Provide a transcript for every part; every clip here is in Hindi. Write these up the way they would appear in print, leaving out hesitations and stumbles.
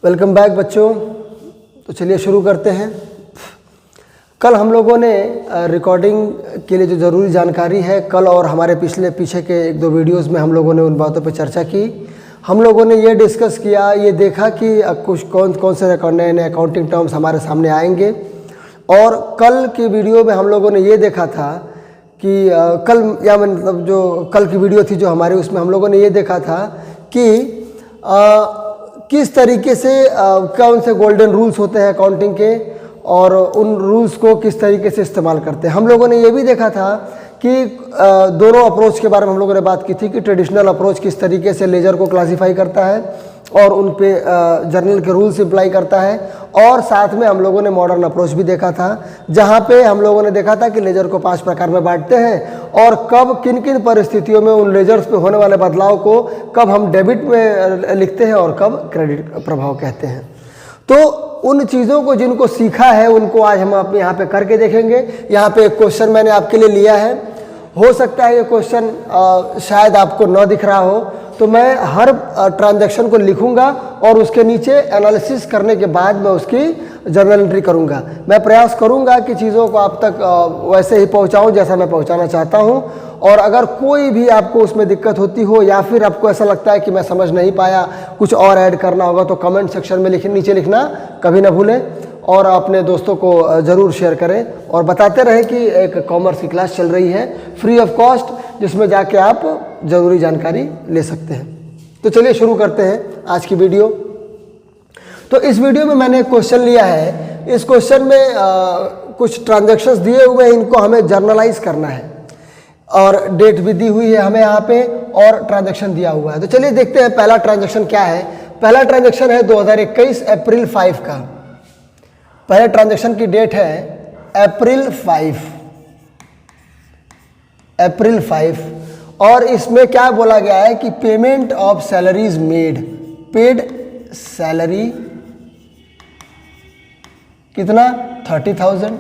वेलकम बैक बच्चों। तो चलिए शुरू करते हैं। कल हम लोगों ने रिकॉर्डिंग के लिए जो ज़रूरी जानकारी है कल और हमारे पीछे के एक दो वीडियोस में हम लोगों ने उन बातों पर चर्चा की। हम लोगों ने ये डिस्कस किया, ये देखा कि कुछ कौन से नए नए अकाउंटिंग टर्म्स हमारे सामने आएंगे। और कल की वीडियो में हम लोगों ने ये देखा था कि मतलब जो कल की वीडियो थी जो हमारी, उसमें हम लोगों ने ये देखा था कि किस तरीके से कौन से गोल्डन रूल्स होते हैं अकाउंटिंग के और उन रूल्स को किस तरीके से इस्तेमाल करते हैं। हम लोगों ने ये भी देखा था कि दोनों अप्रोच के बारे में हम लोगों ने बात की थी कि ट्रेडिशनल अप्रोच किस तरीके से लेजर को क्लासिफाई करता है और उन पे जर्नल के रूल्स अप्लाई करता है। और साथ में हम लोगों ने मॉडर्न अप्रोच भी देखा था, जहाँ पे हम लोगों ने देखा था कि लेजर को 5 प्रकार में बांटते हैं और कब किन किन परिस्थितियों में उन लेजर्स पे होने वाले बदलाव को कब हम डेबिट में लिखते हैं और कब क्रेडिट प्रभाव कहते हैं। तो उन चीज़ों को जिनको सीखा है उनको आज हम अपने यहाँ पे करके देखेंगे। यहाँ पे एक क्वेश्चन मैंने आपके लिए लिया है। हो सकता है ये क्वेश्चन शायद आपको न दिख रहा हो, तो मैं हर ट्रांजैक्शन को लिखूंगा और उसके नीचे एनालिसिस करने के बाद मैं उसकी जर्नल एंट्री करूंगा। मैं प्रयास करूंगा कि चीज़ों को आप तक वैसे ही पहुंचाऊं जैसा मैं पहुंचाना चाहता हूं। और अगर कोई भी आपको उसमें दिक्कत होती हो या फिर आपको ऐसा लगता है कि मैं समझ नहीं पाया, कुछ और ऐड करना होगा, तो कमेंट सेक्शन में नीचे लिखना कभी ना भूलें। और अपने दोस्तों को ज़रूर शेयर करें और बताते रहें कि एक कॉमर्स की क्लास चल रही है फ्री ऑफ कॉस्ट, जिसमें जाके आप ज़रूरी जानकारी ले सकते हैं। तो चलिए शुरू करते हैं आज की वीडियो। तो इस वीडियो में मैंने एक क्वेश्चन लिया है। इस क्वेश्चन में कुछ ट्रांजैक्शंस दिए हुए हैं, इनको हमें जर्नलाइज करना है और डेट भी दी हुई है हमें यहाँ पे और ट्रांजैक्शन दिया हुआ है। तो चलिए देखते हैं पहला ट्रांजैक्शन क्या है। पहला ट्रांजैक्शन है 2021 अप्रैल 5 का। पहले ट्रांजैक्शन की डेट है अप्रैल 5 और इसमें क्या बोला गया है कि payment of salaries made, paid salary कितना 30,000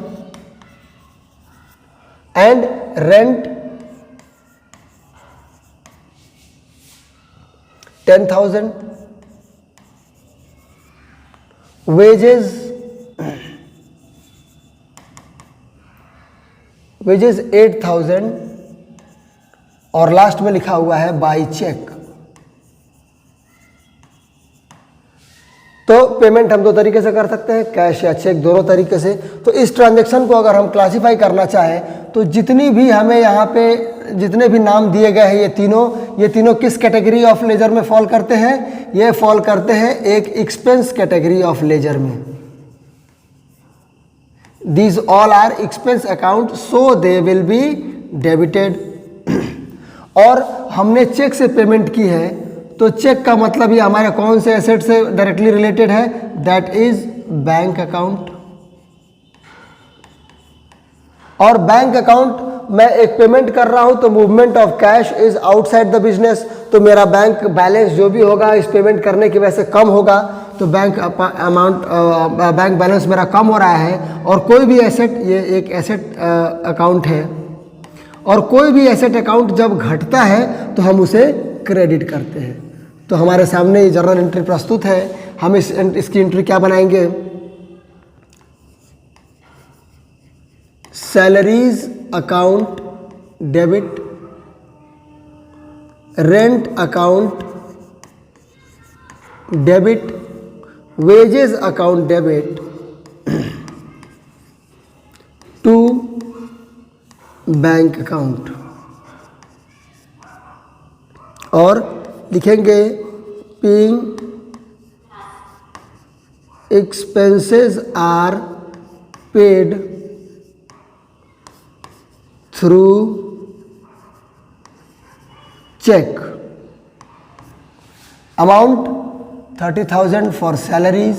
एंड रेंट 10,000, वेजेस 8,000 और लास्ट में लिखा हुआ है बाय चेक। तो पेमेंट हम दो तरीके से कर सकते हैं, कैश या चेक, दोनों तरीके से। तो इस ट्रांजैक्शन को अगर हम क्लासिफाई करना चाहें तो जितनी भी हमें यहाँ पे जितने भी नाम दिए गए हैं ये तीनों किस कैटेगरी ऑफ लेजर में फॉल करते हैं? ये फॉल करते हैं एक एक्सपेंस कैटेगरी ऑफ लेजर में। These all are expense account, so they will be debited। और हमने चेक से पेमेंट की है, तो चेक का मतलब ये हमारे कौन से एसेट से डायरेक्टली रिलेटेड है? That is bank account. और बैंक अकाउंट मैं एक पेमेंट कर रहा हूं तो movement of cash is outside the business, तो मेरा बैंक बैलेंस जो भी होगा इस पेमेंट करने की वजह से कम होगा, तो बैंक बैलेंस मेरा कम हो रहा है। और कोई भी एसेट, ये एक एसेट अकाउंट है, और कोई भी एसेट अकाउंट जब घटता है तो हम उसे क्रेडिट करते हैं। तो हमारे सामने ये जर्नल एंट्री प्रस्तुत है। हम इसकी एंट्री क्या बनाएंगे? Salaries account debit, rent account debit, wages account debit to bank account. और लिखेंगे paying expenses are paid through cheque. Amount 30,000 for salaries,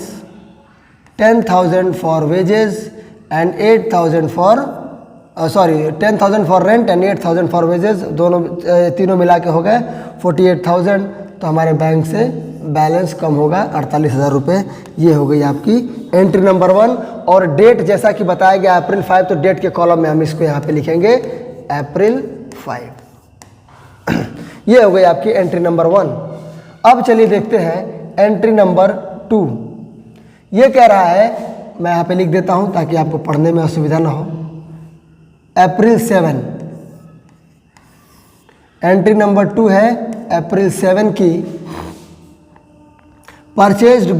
10,000 for wages and 8,000 for 10,000 for rent and 8,000 for wages, तीनों मिला के हो गए 48,000। तो हमारे बैंक से बैलेंस कम होगा 48,000 रुपये। ये हो गई आपकी एंट्री नंबर 1। और डेट जैसा कि बताया गया अप्रैल 5, तो डेट के कॉलम में हम इसको यहाँ पे लिखेंगे अप्रैल 5। ये हो गई आपकी एंट्री नंबर 1। अब चलिए देखते हैं एंट्री नंबर 2। ये कह रहा है, मैं यहाँ पे लिख देता हूँ ताकि आपको पढ़ने में असुविधा ना हो। अप्रैल 7, एंट्री नंबर 2 है अप्रैल 7 की। Purchased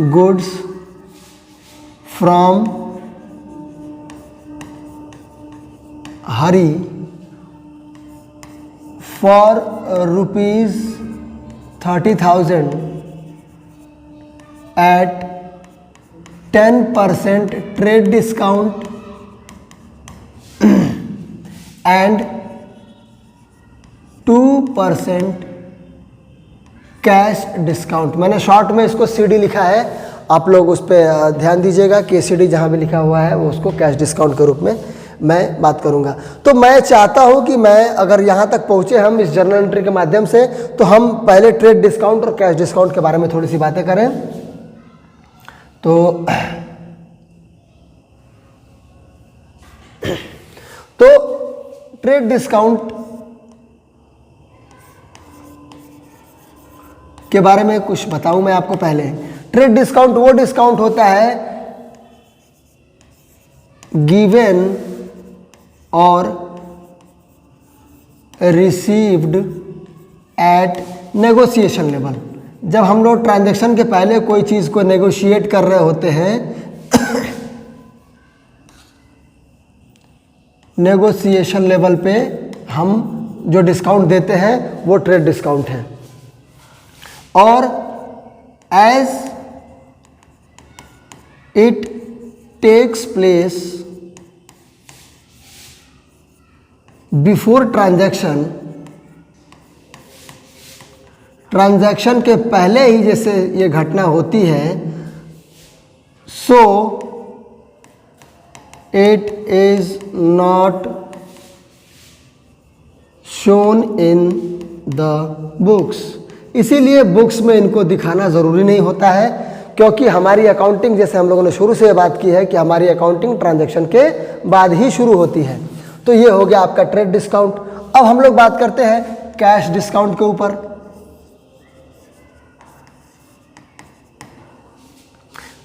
goods from Hari for ₹30,000 at 10% trade discount and 2% cash discount. मैंने शॉर्ट में इसको CD लिखा है, आप लोग उस पर ध्यान दीजिएगा कि CD जहाँ भी लिखा हुआ है वो उसको कैश डिस्काउंट के रूप में मैं बात करूंगा। तो मैं चाहता हूं कि मैं अगर यहां तक पहुंचे हम इस जर्नल एंट्री के माध्यम से, तो हम पहले ट्रेड डिस्काउंट और कैश डिस्काउंट के बारे में थोड़ी सी बातें करें। तो ट्रेड डिस्काउंट के बारे में कुछ बताऊं मैं आपको। पहले ट्रेड डिस्काउंट वो डिस्काउंट होता है गिवन और रिसीव्ड एट नेगोशिएशन लेवल। जब हम लोग ट्रांजैक्शन के पहले कोई चीज़ को नेगोशिएट कर रहे होते हैं नेगोशिएशन लेवल पे हम जो डिस्काउंट देते हैं वो ट्रेड डिस्काउंट है। और as it takes place before transaction के पहले ही जैसे ये घटना होती है, so it is not shown in the books. इसीलिए बुक्स में इनको दिखाना ज़रूरी नहीं होता है, क्योंकि हमारी अकाउंटिंग, जैसे हम लोगों ने शुरू से बात की है कि हमारी अकाउंटिंग ट्रांजैक्शन के बाद ही शुरू होती है। तो ये हो गया आपका ट्रेड डिस्काउंट। अब हम लोग बात करते हैं कैश डिस्काउंट के ऊपर।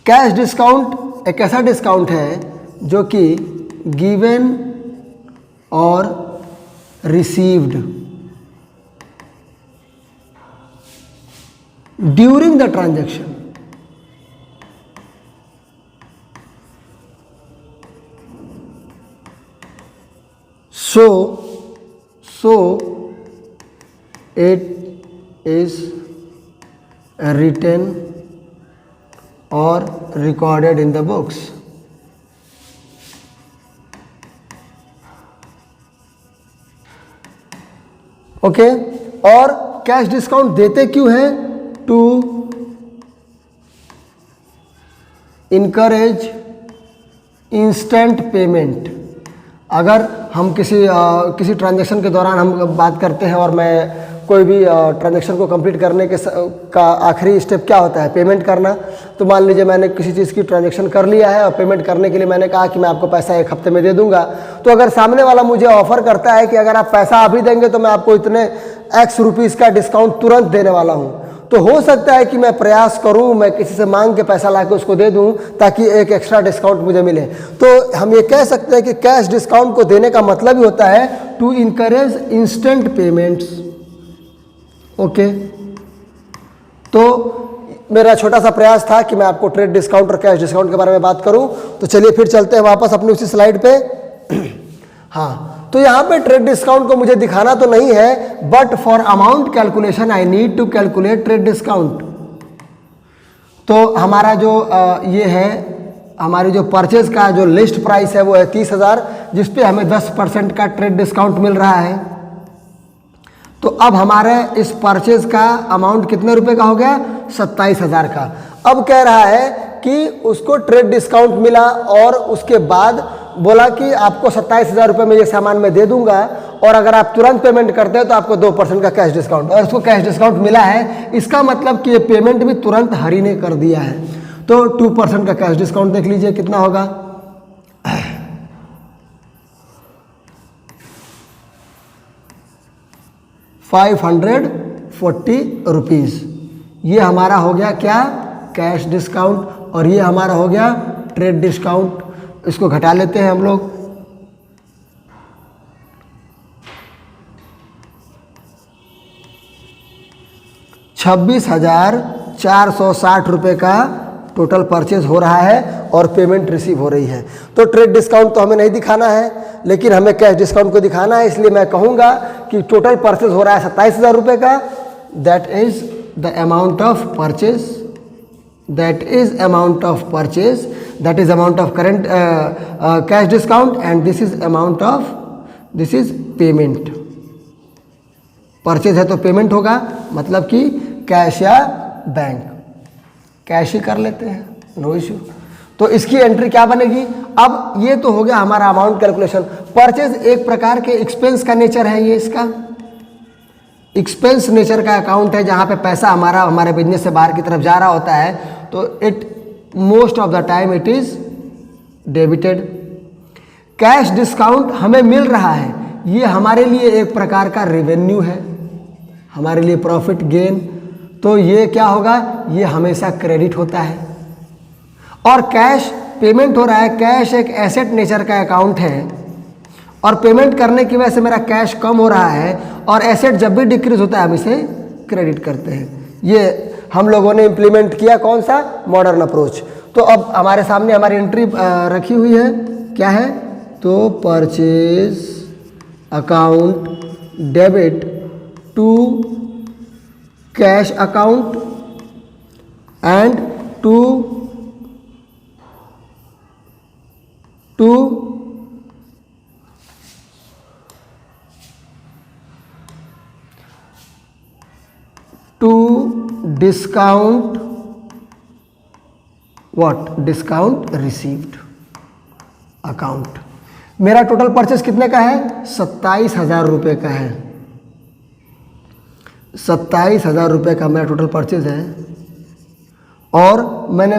कैश डिस्काउंट एक ऐसा डिस्काउंट है जो कि गिवन और received during the transaction. So it is written or recorded in the books. Okay और कैश डिस्काउंट देते क्यों हैं? To encourage instant payment. अगर हम किसी ट्रांजैक्शन के दौरान हम बात करते हैं और मैं कोई भी ट्रांजैक्शन को कंप्लीट करने का आखिरी स्टेप क्या होता है? पेमेंट करना। तो मान लीजिए मैंने किसी चीज़ की ट्रांजैक्शन कर लिया है और पेमेंट करने के लिए मैंने कहा कि मैं आपको पैसा 1 हफ्ते में दे दूंगा। तो अगर सामने वाला मुझे ऑफर करता है कि अगर आप पैसा अभी देंगे तो मैं आपको इतने X रुपीज़ का डिस्काउंट तुरंत देने वाला हूँ, तो हो सकता है कि मैं प्रयास करूं, मैं किसी से मांग के पैसा लाके उसको दे दूं ताकि एक एक्स्ट्रा डिस्काउंट मुझे मिले। तो हम ये कह सकते हैं कि कैश डिस्काउंट को देने का मतलब ही होता है to encourage instant payments. Okay, तो मेरा छोटा सा प्रयास था कि मैं आपको ट्रेड डिस्काउंट और कैश डिस्काउंट के बारे में बात करूं। तो चलिए फिर चलते हैं वापस अपनी उसी स्लाइड पे। हाँ, तो यहाँ पे ट्रेड डिस्काउंट को मुझे दिखाना तो नहीं है, but for amount calculation I need to calculate trade discount. तो हमारा जो ये है, हमारी जो परचेज का जो लिस्ट प्राइस है वो है 30,000, जिस पे हमें 10% का ट्रेड डिस्काउंट मिल रहा है। तो अब हमारे इस परचेज का अमाउंट कितने रुपए का हो गया? 27,000 का। अब कह रहा है कि उसको ट्रेड डिस्काउंट मिला और उसके बाद बोला कि आपको 27,000 रुपये में ये सामान मैं दे दूंगा, और अगर आप तुरंत पेमेंट करते हैं तो आपको 2% का कैश डिस्काउंट। और उसको कैश डिस्काउंट मिला है, इसका मतलब कि ये पेमेंट भी तुरंत हरी ने कर दिया है। तो 2% का कैश डिस्काउंट देख लीजिए कितना होगा। 550 40 रुपीज़। ये हमारा हो गया क्या, कैश डिस्काउंट, और ये हमारा हो गया ट्रेड डिस्काउंट। इसको घटा लेते हैं हम लोग। ₹26,460 का टोटल परचेज हो रहा है और पेमेंट रिसीव हो रही है। तो ट्रेड डिस्काउंट तो हमें नहीं दिखाना है, लेकिन हमें कैश डिस्काउंट को दिखाना है, इसलिए मैं कहूँगा कि टोटल परचेज हो रहा है ₹27,000 का। That is the amount of purchase, that is amount of purchase, that is amount of current cash discount, and this is amount of, this is payment। Purchase है तो पेमेंट होगा, मतलब कि कैश या बैंक, कैश ही कर लेते हैं, नो इश्यू। तो इसकी एंट्री क्या बनेगी। अब ये तो हो गया हमारा अमाउंट कैलकुलेशन। परचेज एक प्रकार के एक्सपेंस का नेचर है, ये इसका एक्सपेंस नेचर का अकाउंट है, जहाँ पे पैसा हमारा हमारे बिजनेस से बाहर की तरफ जा रहा होता है, तो it most of the time it is debited. Cash discount हमें मिल रहा है, ये हमारे लिए एक प्रकार का रेवेन्यू है, हमारे लिए प्रॉफिट गेन, तो ये क्या होगा, ये हमेशा क्रेडिट होता है। और कैश पेमेंट हो रहा है, कैश एक एसेट नेचर का अकाउंट है, और पेमेंट करने की वजह से मेरा कैश कम हो रहा है, और एसेट जब भी डिक्रीज होता है हम इसे क्रेडिट करते हैं। ये हम लोगों ने इम्प्लीमेंट किया, कौन सा, मॉडर्न अप्रोच। तो अब हमारे सामने हमारी एंट्री रखी हुई है, क्या है, तो purchase account debit to cash account and to discount what, discount received account. मेरा टोटल परचेस कितने का है, ₹27,000 का है। ₹27,000 का मेरा टोटल परचेज है, और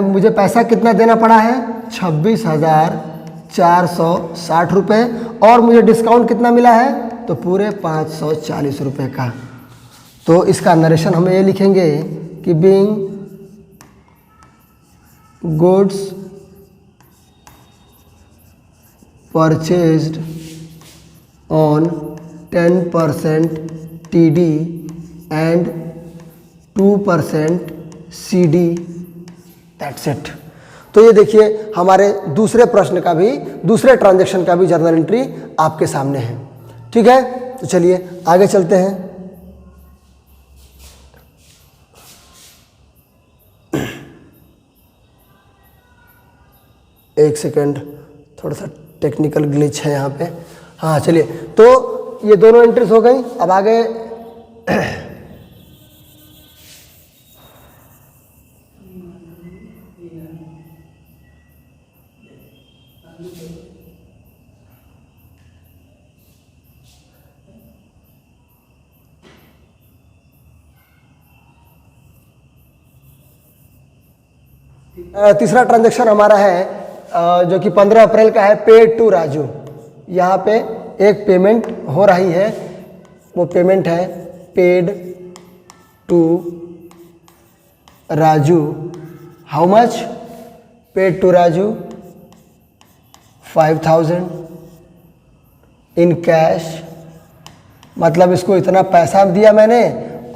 मुझे पैसा कितना देना पड़ा है, ₹26,460, और मुझे डिस्काउंट कितना मिला है, तो पूरे ₹540 का। तो इसका नरेशन हम ये लिखेंगे कि being goods purchased on 10% TD and 2% CD, that's it. तो ये देखिए हमारे दूसरे प्रश्न का भी, दूसरे ट्रांजैक्शन का भी जर्नल एंट्री आपके सामने है। ठीक है, तो चलिए आगे चलते हैं। एक सेकंड, थोड़ा सा टेक्निकल ग्लिच है यहाँ पे। हाँ चलिए, तो ये दोनों एंट्रीज हो गई। अब आगे तीसरा ट्रांजैक्शन हमारा है जो कि 15 अप्रैल का है, पेड टू राजू। यहाँ पे एक पेमेंट हो रही है, वो पेमेंट है paid to Raju. How much, paid to Raju 5,000 in cash, मतलब इसको इतना पैसा दिया मैंने,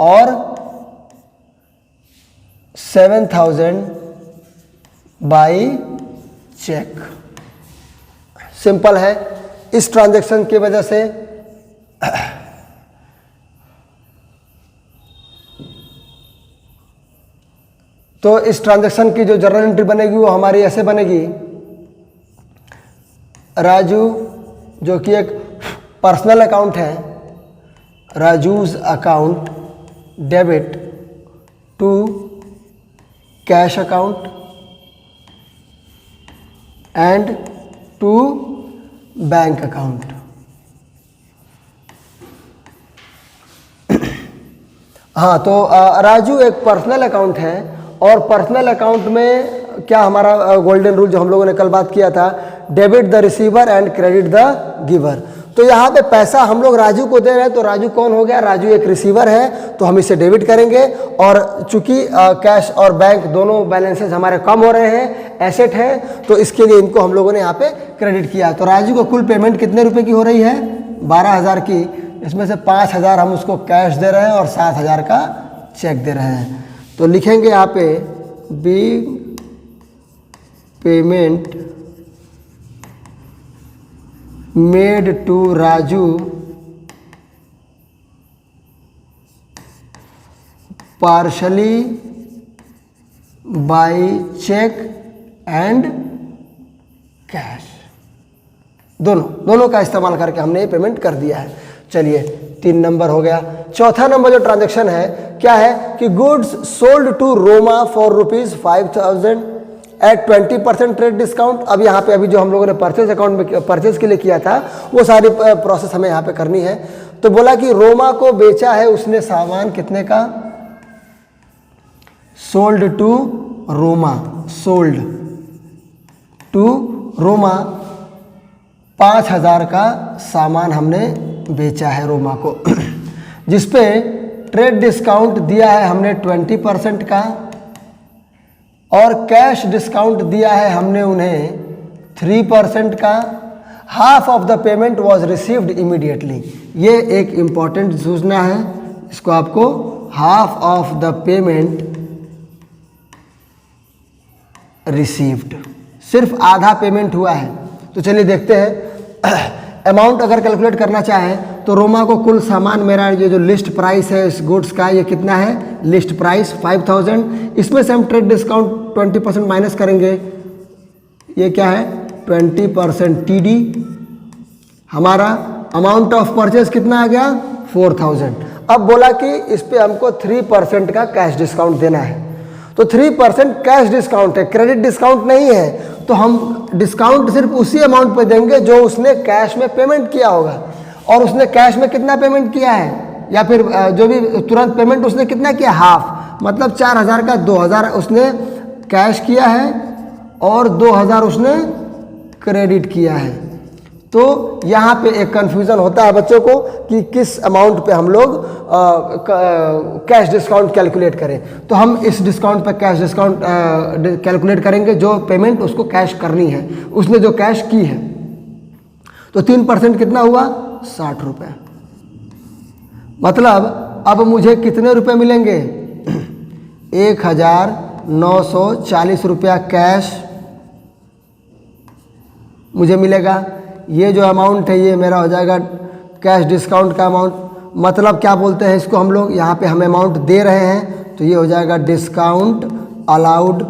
और 7,000 बाई चेक। सिंपल है। इस ट्रांजैक्शन की वजह से तो इस ट्रांजैक्शन की जो जर्नल एंट्री बनेगी वो हमारी ऐसे बनेगी, राजू जो कि एक पर्सनल अकाउंट है, Raju's account debit to cash account and to bank account. हाँ, तो राजू एक पर्सनल अकाउंट है, और पर्सनल अकाउंट में क्या हमारा गोल्डन रूल जो हम लोगों ने कल बात किया था, debit the receiver and credit the giver. तो यहाँ पे पैसा हम लोग राजू को दे रहे हैं, तो राजू कौन हो गया? राजू एक रिसीवर है, तो हम इसे डेबिट करेंगे। और चूंकि कैश और बैंक दोनों बैलेंसेस हमारे कम हो रहे हैं, एसेट है, तो इसके लिए इनको हम लोगों ने यहाँ पे क्रेडिट किया। तो राजू को कुल पेमेंट कितने रुपए की हो रही है? 12,000 की। इसमें से 5,000 हम उसको कैश दे रहे हैं और 7,000 का चेक दे रहे हैं। तो लिखेंगे यहाँ पे big payment made to Raju partly by cheque and cash, दोनों का इस्तेमाल करके हमने ये पेमेंट कर दिया है। चलिए 3 नंबर हो गया। चौथा नंबर जो ट्रांजैक्शन है क्या है कि goods sold to Roma for ₹5,000 at 20% trade discount. अब यहाँ पे अभी जो हम लोगों ने परचेज अकाउंट में परचेज के लिए किया था वो सारी प्रोसेस हमें यहाँ पे करनी है। तो बोला कि रोमा को बेचा है उसने सामान कितने का? Sold to Roma, sold to Roma 5,000 का सामान हमने बेचा है रोमा को, जिसपे ट्रेड डिस्काउंट दिया है हमने 20% का और कैश डिस्काउंट दिया है हमने उन्हें 3% का। Half of the payment was received immediately. ये एक इम्पॉर्टेंट सूचना है, इसको आपको half of the payment received, सिर्फ आधा पेमेंट हुआ है। तो चलिए देखते हैं अमाउंट अगर कैलकुलेट करना चाहें तो रोमा को कुल सामान मेरा ये जो लिस्ट प्राइस है इस गुड्स का ये कितना है? List price 5,000। इसमें से हम ट्रेड डिस्काउंट 20% माइनस करेंगे, ये क्या है? 20% TD। हमारा अमाउंट ऑफ परचेज कितना आ गया? 4,000। अब बोला कि इस पे हमको 3% का कैश डिस्काउंट देना है। तो 3% कैश डिस्काउंट है, क्रेडिट डिस्काउंट नहीं है। तो हम डिस्काउंट सिर्फ उसी अमाउंट पे देंगे जो उसने कैश में पेमेंट किया होगा। और उसने कैश में कितना पेमेंट किया है, या फिर जो भी तुरंत पेमेंट उसने कितना किया? हाफ, मतलब 4,000 का 2,000 उसने कैश किया है और 2,000 उसने क्रेडिट किया है। तो यहाँ पे एक कन्फ्यूज़न होता है बच्चों को कि किस अमाउंट पे हम लोग कैश डिस्काउंट कैलकुलेट करें। तो हम इस डिस्काउंट पे कैश डिस्काउंट कैलकुलेट करेंगे जो पेमेंट उसको कैश करनी है, उसने जो कैश की है। तो 3% कितना हुआ? 60 रुपये। मतलब अब मुझे कितने रुपए मिलेंगे? 1,940 रुपया कैश मुझे मिलेगा। ये जो अमाउंट है ये मेरा हो जाएगा कैश डिस्काउंट का अमाउंट। मतलब क्या बोलते हैं इसको हम लोग, यहाँ पे हम अमाउंट दे रहे हैं तो ये हो जाएगा डिस्काउंट अलाउड।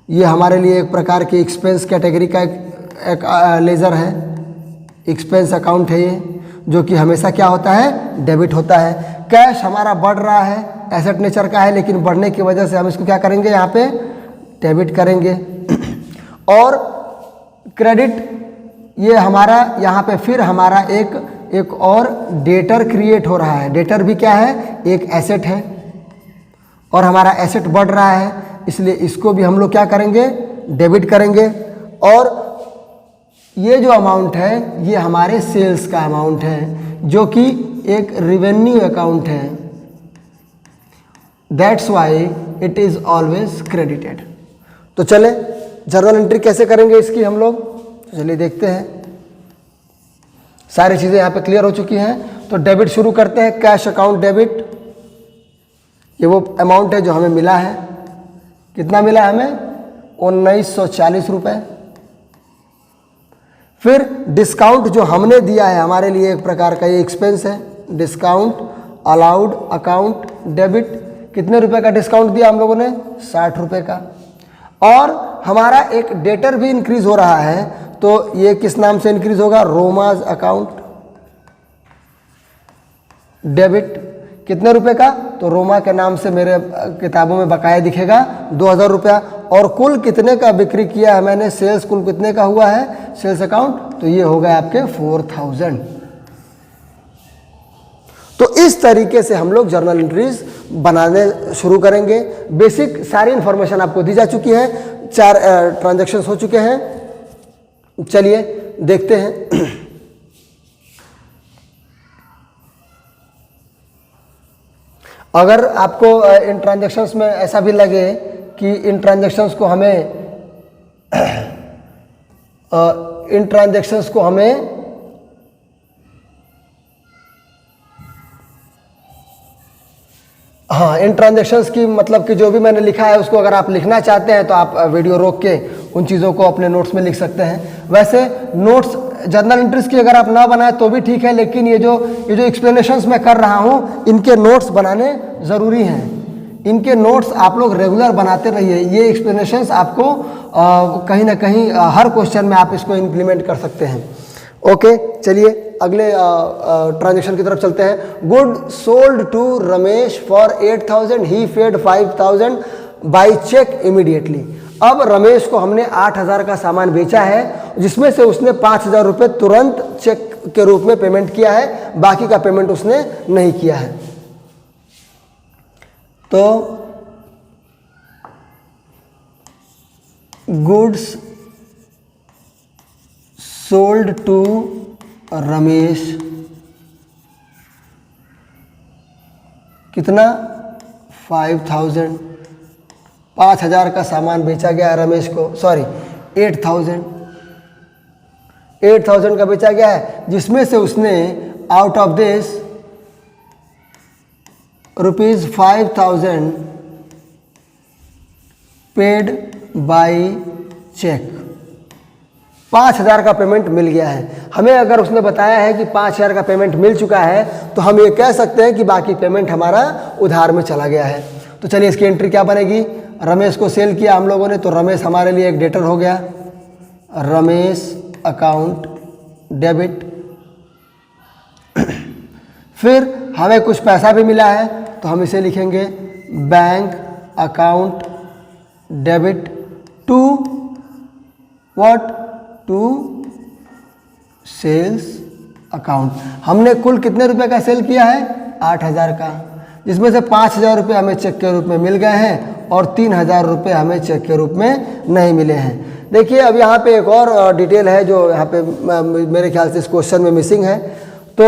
ये हमारे लिए एक प्रकार की एक्सपेंस कैटेगरी का एक लेजर है, एक्सपेंस अकाउंट है ये, जो कि हमेशा क्या होता है? डेबिट होता है। कैश हमारा बढ़ रहा है, एसेट नेचर का है, लेकिन बढ़ने की वजह से हम इसको क्या करेंगे? यहाँ पे डेबिट करेंगे। और क्रेडिट ये हमारा यहाँ पे फिर हमारा एक और डेटर क्रिएट हो रहा है। डेटर भी क्या है? एक एसेट है और हमारा एसेट बढ़ रहा है, इसलिए इसको भी हम लोग क्या करेंगे? डेबिट करेंगे। और ये जो अमाउंट है ये हमारे सेल्स का अमाउंट है, जो कि एक रेवेन्यू अकाउंट है। That's why it is always credited. तो चले जर्नल एंट्री कैसे करेंगे इसकी हम लोग, तो चलिए देखते हैं। सारी चीज़ें यहाँ पे क्लियर हो चुकी हैं। तो डेबिट शुरू करते हैं। कैश अकाउंट डेबिट, ये वो अमाउंट है जो हमें मिला है। कितना मिला है हमें? 1940 रुपये। फिर डिस्काउंट जो हमने दिया है हमारे लिए एक प्रकार का ये एक्सपेंस है, डिस्काउंट अलाउड अकाउंट डेबिट। कितने रुपए का डिस्काउंट दिया हम लोगों ने? 60 रुपये का। और हमारा एक डेटर भी इंक्रीज हो रहा है, तो ये किस नाम से इंक्रीज होगा? रोमाज अकाउंट डेबिट। कितने रुपए का? तो रोमा के नाम से मेरे किताबों में बकाया दिखेगा 2,000 रुपया। और कुल कितने का बिक्री किया है मैंने? सेल्स कुल कितने का हुआ है सेल्स अकाउंट? तो ये हो गया आपके 4,000। तो इस तरीके से हम लोग जर्नल एंट्रीज बनाने शुरू करेंगे। बेसिक सारी इंफॉर्मेशन आपको दी जा चुकी है, 4 ट्रांजैक्शंस हो चुके हैं। चलिए देखते हैं। अगर आपको इन ट्रांजैक्शंस में ऐसा भी लगे कि इन ट्रांजैक्शंस को हमें हाँ, इन ट्रांजैक्शंस की मतलब कि जो भी मैंने लिखा है उसको अगर आप लिखना चाहते हैं तो आप वीडियो रोक के उन चीज़ों को अपने नोट्स में लिख सकते हैं। वैसे नोट्स जर्नल एंट्रीज की अगर आप ना बनाए तो भी ठीक है, लेकिन ये जो एक्सप्लेनेशंस मैं कर रहा हूँ इनके नोट्स बनाने ज़रूरी हैं। इनके नोट्स आप लोग रेगुलर बनाते रहिए। ये एक्सप्लेनेशंस आपको कहीं ना कहीं हर क्वेश्चन में आप इसको इम्प्लीमेंट कर सकते हैं। ओके, चलिए अगले ट्रांजेक्शन की तरफ चलते हैं। Good sold to Ramesh for 8,000, he paid 5,000 by cheque immediately. अब रमेश को हमने 8,000 का सामान बेचा है, जिसमें से उसने 5,000 रुपये तुरंत चेक के रूप में पेमेंट किया है, बाकी का पेमेंट उसने नहीं किया है। तो गुड्स सोल्ड टू रमेश कितना 5,000, 5,000 का सामान बेचा गया है रमेश को, सॉरी 8,000 का बेचा गया है, जिसमें से उसने out of this ₹5,000 paid by cheque. 5,000 का पेमेंट मिल गया है हमें। अगर उसने बताया है कि 5,000 का पेमेंट मिल चुका है तो हम ये कह सकते हैं कि बाकी पेमेंट हमारा उधार में चला गया है। तो चलिए इसकी एंट्री क्या बनेगी। रमेश को सेल किया हम लोगों ने, तो रमेश हमारे लिए एक डेटर हो गया। Ramesh account debit. फिर हमें कुछ पैसा भी मिला है तो हम इसे लिखेंगे bank account debit to what, to sales account. हमने कुल कितने रुपए का सेल किया है 8,000 का, जिसमें से 5,000 रुपये हमें चेक के रूप में मिल गए हैं और 3,000 रुपये हमें चेक के रूप में नहीं मिले हैं। देखिए अब यहाँ पे एक और डिटेल है जो यहाँ पे मेरे ख्याल से इस क्वेश्चन में मिसिंग है। तो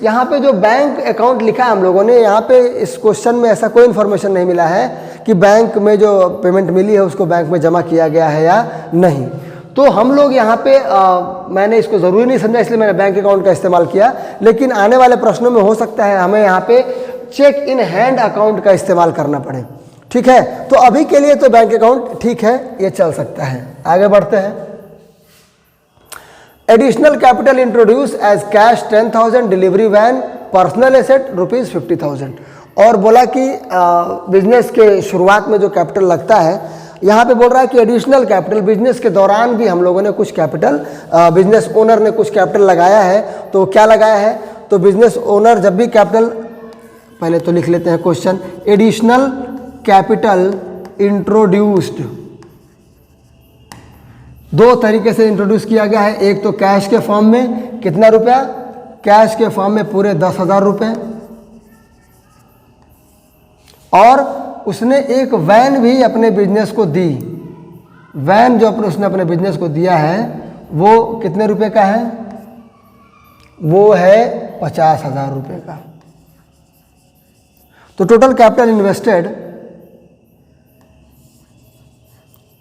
यहाँ पे जो बैंक अकाउंट लिखा है हम लोगों ने, यहाँ पे इस क्वेश्चन में ऐसा कोई इन्फॉर्मेशन नहीं मिला है कि बैंक में जो पेमेंट मिली है उसको बैंक में जमा किया गया है या नहीं। तो हम लोग यहाँ पे मैंने इसको ज़रूरी नहीं समझा इसलिए मैंने बैंक अकाउंट का इस्तेमाल किया, लेकिन आने वाले प्रश्नों में हो सकता है हमें यहाँ पे चेक इन हैंड अकाउंट का इस्तेमाल करना पड़े। ठीक है, तो अभी के लिए तो बैंक अकाउंट ठीक है, ये चल सकता है। आगे बढ़ते हैं। Additional capital introduce as cash 10,000, delivery van, personal asset ₹50,000। और बोला कि बिजनेस के शुरुआत में जो कैपिटल लगता है, यहाँ पे बोल रहा है कि एडिशनल कैपिटल, बिजनेस के दौरान भी हम लोगों ने कुछ कैपिटल, बिजनेस ओनर ने कुछ कैपिटल लगाया है। तो क्या लगाया है, तो बिजनेस ओनर जब भी कैपिटल, पहले तो लिख लेते हैं क्वेश्चन, एडिशनल कैपिटल इंट्रोड्यूस्ड, दो तरीके से इंट्रोड्यूस किया गया है। एक तो कैश के फॉर्म में, कितना रुपया, कैश के फॉर्म में पूरे 10,000 रुपये, और उसने एक वैन भी अपने बिजनेस को दी। वैन जो उसने अपने बिजनेस को दिया है वो कितने रुपए का है, वो है 50,000 रुपये का। तो total capital invested,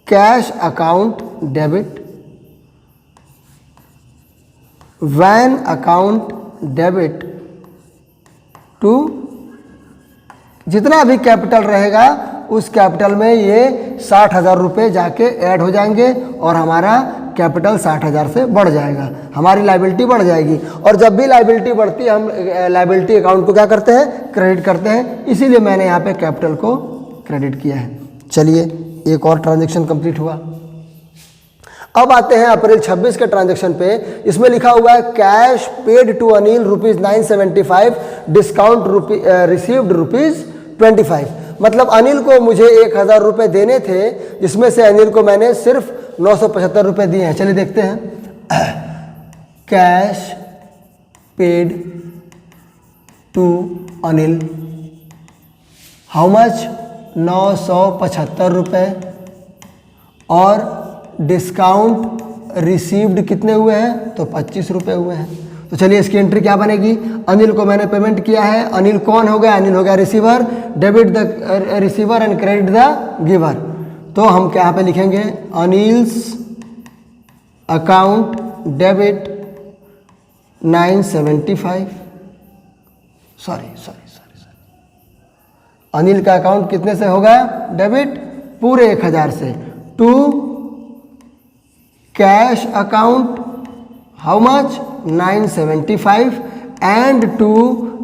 cash account debit, van account debit to, जितना भी कैपिटल रहेगा उस कैपिटल में ये 60,000 रुपये जाके ऐड हो जाएंगे और हमारा कैपिटल 60,000 से बढ़ जाएगा, हमारी लायबिलिटी बढ़ जाएगी। और जब भी लायबिलिटी बढ़ती है हम लायबिलिटी अकाउंट को क्या करते हैं, क्रेडिट करते हैं। इसीलिए मैंने यहाँ पे कैपिटल को क्रेडिट किया है। चलिए एक और ट्रांजैक्शन कंप्लीट हुआ। अब आते हैं अप्रैल 26 के ट्रांजैक्शन पे। इसमें लिखा हुआ है cash paid to Anil ₹975, discount received ₹25। मतलब अनिल को मुझे 1,000 रुपये देने थे, जिसमें से अनिल को मैंने सिर्फ 975 रुपये दिए हैं। चलिए देखते हैं। Cash paid to Anil, how much, 975 रुपये, और डिस्काउंट रिसीव्ड कितने हुए हैं, तो 25 रुपये हुए हैं। तो चलिए इसकी एंट्री क्या बनेगी, अनिल को मैंने पेमेंट किया है, अनिल कौन हो गया, अनिल हो गया receiver, debit the receiver and credit the giver. तो हम क्या यहाँ पे लिखेंगे, Anil's account debit 975, sorry Anil का अकाउंट कितने से होगा डेबिट, पूरे 1000 से, to cash account how much 975 and to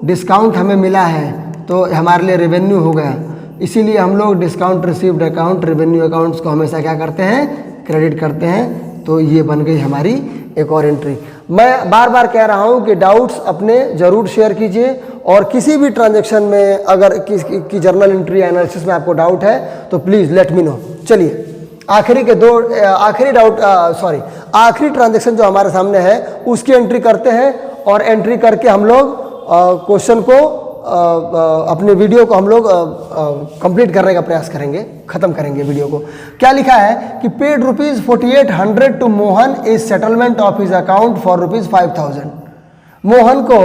discount हमें मिला है तो हमारे लिए रेवेन्यू हो गया, इसीलिए हम लोग discount received account revenue accounts को हमेशा क्या करते हैं, क्रेडिट करते हैं। तो ये बन गई हमारी एक और एंट्री। मैं बार बार कह रहा हूँ कि डाउट्स अपने ज़रूर शेयर कीजिए, और किसी भी ट्रांजैक्शन में अगर की जर्नल एंट्री एनालिसिस में आपको डाउट है तो प्लीज़ लेट मी नो। चलिए आखिरी ट्रांजैक्शन जो हमारे सामने है उसकी एंट्री करते हैं, और एंट्री करके हम लोग क्वेश्चन को अपने वीडियो को हम लोग कंप्लीट करने का प्रयास करेंगे, ख़त्म करेंगे वीडियो को। क्या लिखा है कि paid ₹4800 to Mohan is settlement of his account for ₹5000। Mohan को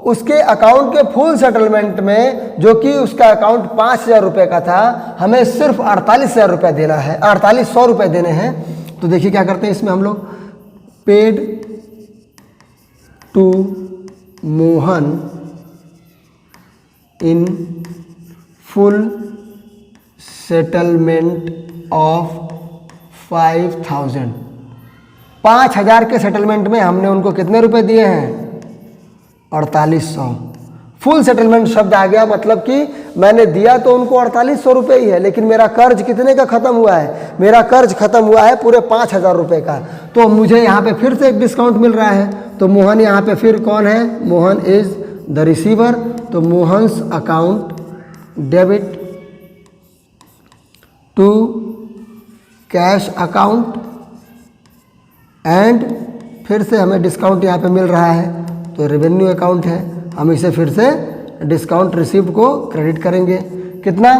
उसके अकाउंट के फुल सेटलमेंट में, जो कि उसका अकाउंट 5000 रुपये का था, हमें सिर्फ 48,000 रुपये देना है, 4800 रुपये देने हैं। तो देखिए क्या करते हैं इसमें हम लोग, paid to Mohan in full settlement of 5000, 5000 के सेटलमेंट में हमने उनको कितने रुपए दिए हैं, 4800। फुल सेटलमेंट शब्द आ गया, मतलब कि मैंने दिया तो उनको 4800 रुपये ही है, लेकिन मेरा कर्ज कितने का खत्म हुआ है, मेरा कर्ज खत्म हुआ है पूरे 5000 रुपये का। तो मुझे यहाँ पे फिर से एक डिस्काउंट मिल रहा है, तो मोहन यहाँ पे फिर कौन है, मोहन इज द रिसीवर। तो Mohan's account debit to cash account, and फिर से हमें डिस्काउंट यहाँ पे मिल रहा है तो रेवेन्यू अकाउंट है, हम इसे फिर से डिस्काउंट रिसीव्ड को क्रेडिट करेंगे। कितना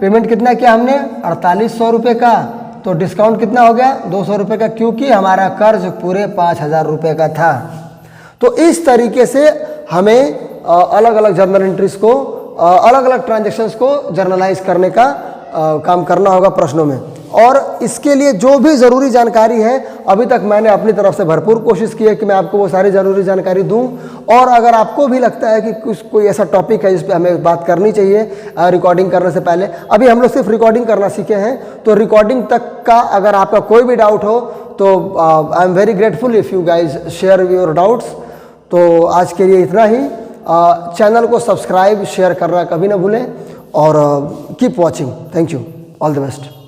पेमेंट कितना किया हमने, 4800 रुपये का, तो डिस्काउंट कितना हो गया 200 रुपये का, क्योंकि हमारा कर्ज पूरे 5000 रुपये का था। तो इस तरीके से हमें अलग अलग जर्नल एंट्रीज को, अलग अलग ट्रांजेक्शन्स को जर्नलाइज करने का काम करना होगा प्रश्नों में। और इसके लिए जो भी ज़रूरी जानकारी है, अभी तक मैंने अपनी तरफ से भरपूर कोशिश की है कि मैं आपको वो सारी ज़रूरी जानकारी दूं। और अगर आपको भी लगता है कि कोई ऐसा टॉपिक है जिस पे हमें बात करनी चाहिए रिकॉर्डिंग करने से पहले, अभी हम लोग सिर्फ रिकॉर्डिंग करना सीखे हैं, तो रिकॉर्डिंग तक का अगर आपका कोई भी डाउट हो तो I am very grateful if you guys share your doubts. तो आज के लिए इतना ही। चैनल को सब्सक्राइब शेयर करना कभी ना भूलें, और keep watching. Thank you, all the best.